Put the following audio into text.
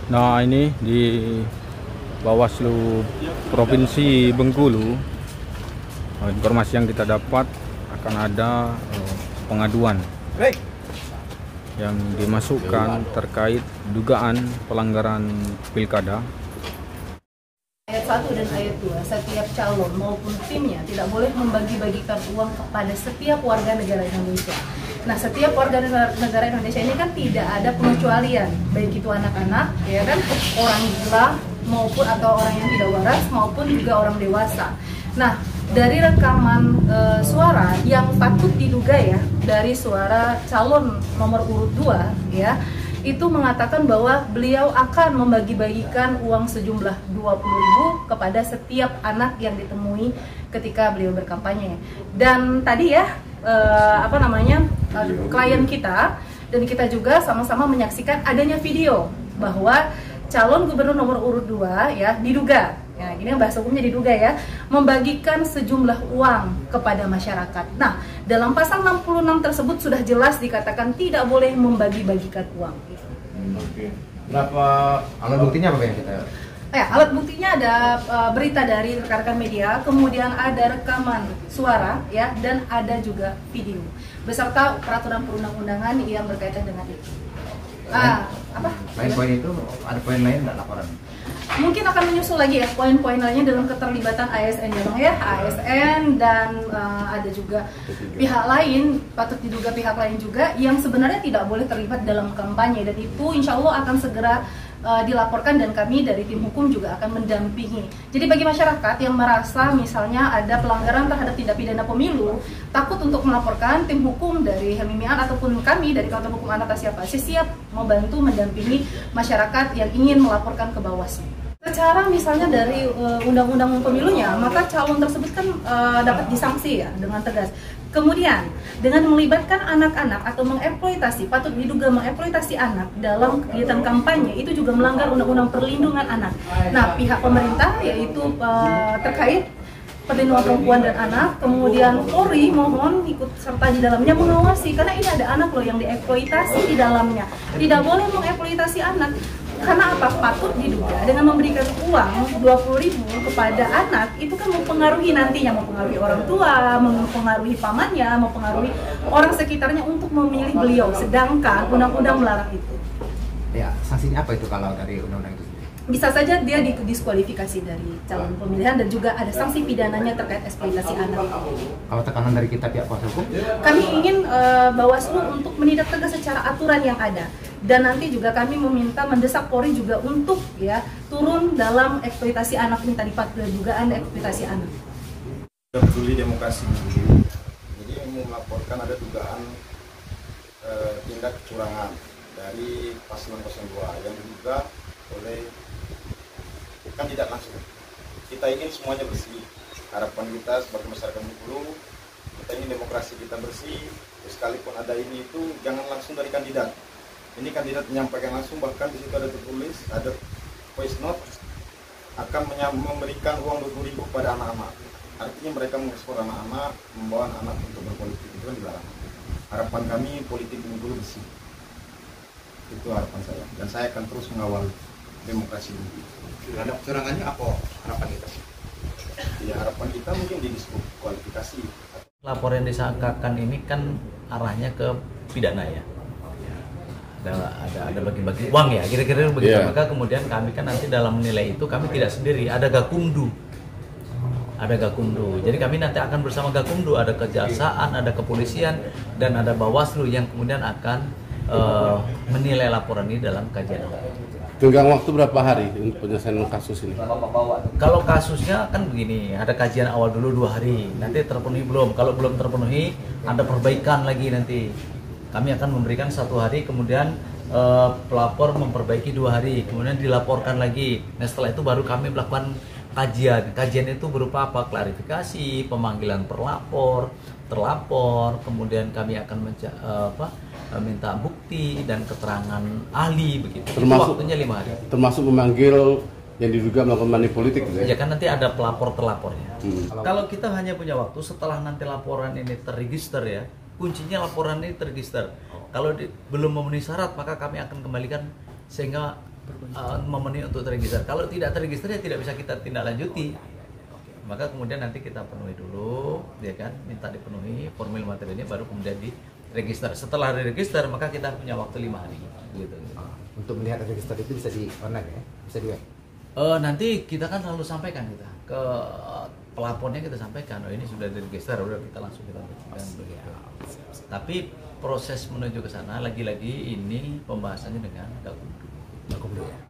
Nah, ini di Bawaslu Provinsi Bengkulu, informasi yang kita dapat akan ada pengaduan yang dimasukkan terkait dugaan pelanggaran pilkada. Ayat 1 dan ayat 2, setiap calon maupun timnya tidak boleh membagi-bagikan uang kepada setiap warga negara Indonesia. Nah, setiap warga negara Indonesia ini kan tidak ada pengecualian, baik itu anak-anak, ya kan, orang gila maupun atau orang yang tidak waras maupun juga orang dewasa. Nah, dari rekaman suara yang patut diduga ya, dari suara calon nomor urut 2 ya, itu mengatakan bahwa beliau akan membagi-bagikan uang sejumlah 20.000 kepada setiap anak yang ditemui ketika beliau berkampanye. Dan tadi ya klien kita dan kita juga sama-sama menyaksikan adanya video bahwa calon gubernur nomor urut 2 ya diduga, ya ini bahasa hukumnya diduga ya, membagikan sejumlah uang kepada masyarakat. Nah, dalam pasal 66 tersebut sudah jelas dikatakan tidak boleh membagi-bagikan uang. Oke. Berapa alat buktinya apa yang kita? Alat buktinya ada berita dari rekan-rekan media, kemudian ada rekaman suara ya, dan ada juga video beserta peraturan perundang-undangan yang berkaitan dengan itu. Lain poin itu ada poin lain nggak laporan? Mungkin akan menyusul lagi ya poin-poin lainnya dalam keterlibatan ASN ya Bang ya, ASN dan ada juga pihak lain, patut diduga pihak lain juga yang sebenarnya tidak boleh terlibat dalam kampanye, dan itu insya Allah akan segera dilaporkan dan kami dari tim hukum juga akan mendampingi. Jadi bagi masyarakat yang merasa misalnya ada pelanggaran terhadap tindak pidana pemilu, takut untuk melaporkan, tim hukum dari Helmi Mian ataupun kami dari Kantor Hukum Anastasia Pasi siap membantu mendampingi masyarakat yang ingin melaporkan ke Bawaslu. Secara misalnya dari undang-undang pemilunya, maka calon tersebut kan dapat disanksi ya dengan tegas. Kemudian dengan melibatkan anak-anak atau mengeksploitasi, patut diduga mengeksploitasi anak dalam kegiatan kampanye, itu juga melanggar undang-undang perlindungan anak. Nah, pihak pemerintah yaitu terkait perlindungan perempuan dan anak, kemudian Polri mohon ikut serta di dalamnya mengawasi, karena ini ada anak loh yang dieksploitasi di dalamnya. Tidak boleh mengeksploitasi anak. Karena apa? Patut diduga dengan memberikan uang 20.000 kepada anak itu kan mempengaruhi nantinya, mempengaruhi orang tua, mempengaruhi pamannya, mempengaruhi orang sekitarnya untuk memilih beliau, sedangkan undang-undang melarang itu. Ya, sanksinya apa itu kalau dari undang-undang itu sendiri? Bisa saja dia didiskualifikasi dari calon pemilihan dan juga ada sanksi pidananya terkait eksploitasi anak. Kalau tekanan dari kita pihak kuasa hukum? Kami ingin Bawaslu untuk menindak tegas secara aturan yang ada. Dan nanti juga kami meminta mendesak Polri juga untuk ya turun dalam eksploitasi anak ini tadi, dugaan eksploitasi anak. Peduli demokrasi. Jadi mau melaporkan ada dugaan tindak kecurangan dari paslon 02 yang diduga oleh kandidat langsung. Kita ingin semuanya bersih. Harapan kita sebagai masyarakat Bengkulu, kita ingin demokrasi kita bersih. Sekalipun ada ini itu jangan langsung dari kandidat. Ini kandidat menyampaikan langsung, bahkan di situ ada tertulis, ada voice note akan memberikan uang 20.000 pada anak-anak. Artinya mereka mengekspor anak-anak, membawa anak untuk berpolitik, itu kan dilarang. Harapan kami politik Bengkulu bersih. Itu harapan saya, dan saya akan terus mengawal demokrasi Bengkulu. Terhadap kecurangannya apa harapan kita? Ya, harapan kita mungkin didiskualifikasi. Laporan yang disangkakan ini kan arahnya ke pidana ya. Ada bagi-bagi uang ya, kira-kira begitu. Yeah. Maka kemudian kami kan nanti dalam menilai itu kami tidak sendiri, ada Gakumdu. Jadi kami nanti akan bersama Gakumdu, ada kejaksaan, ada kepolisian, dan ada Bawaslu yang kemudian akan menilai laporan ini dalam kajian. Tenggang waktu berapa hari untuk penyelesaian kasus ini? Kalau kasusnya kan begini, ada kajian awal dulu 2 hari, nanti terpenuhi belum? Kalau belum terpenuhi, ada perbaikan lagi nanti. Kami akan memberikan 1 hari, kemudian pelapor memperbaiki 2 hari, kemudian dilaporkan lagi. Nah, setelah itu baru kami melakukan kajian. Kajian itu berupa apa? Klarifikasi, pemanggilan terlapor, kemudian kami akan minta bukti dan keterangan ahli begitu. Termasuk waktunya 5 hari. Termasuk memanggil yang diduga melakukan money politik gitu ya? Ya kan nanti ada pelapor terlapornya. Kalau kita hanya punya waktu setelah nanti laporan ini terregister ya, kuncinya laporan ini terregister. Kalau belum memenuhi syarat, maka kami akan kembalikan sehingga memenuhi untuk terregister. Kalau tidak terregister ya tidak bisa kita tindak lanjuti. Maka kemudian nanti kita penuhi dulu, ya kan, minta dipenuhi formulir materialnya, baru kemudian diregister. Setelah diregister maka kita punya waktu 5 hari. Gitu. Untuk melihat register itu bisa di online ya, bisa di web. Nanti kita kan selalu sampaikan ke pelapornya, kita sampaikan, oh ini sudah diregister, udah kita langsung kita berikan begitu. Tapi proses menuju ke sana lagi-lagi ini pembahasannya dengan Gakumdu. Gakumdu ya.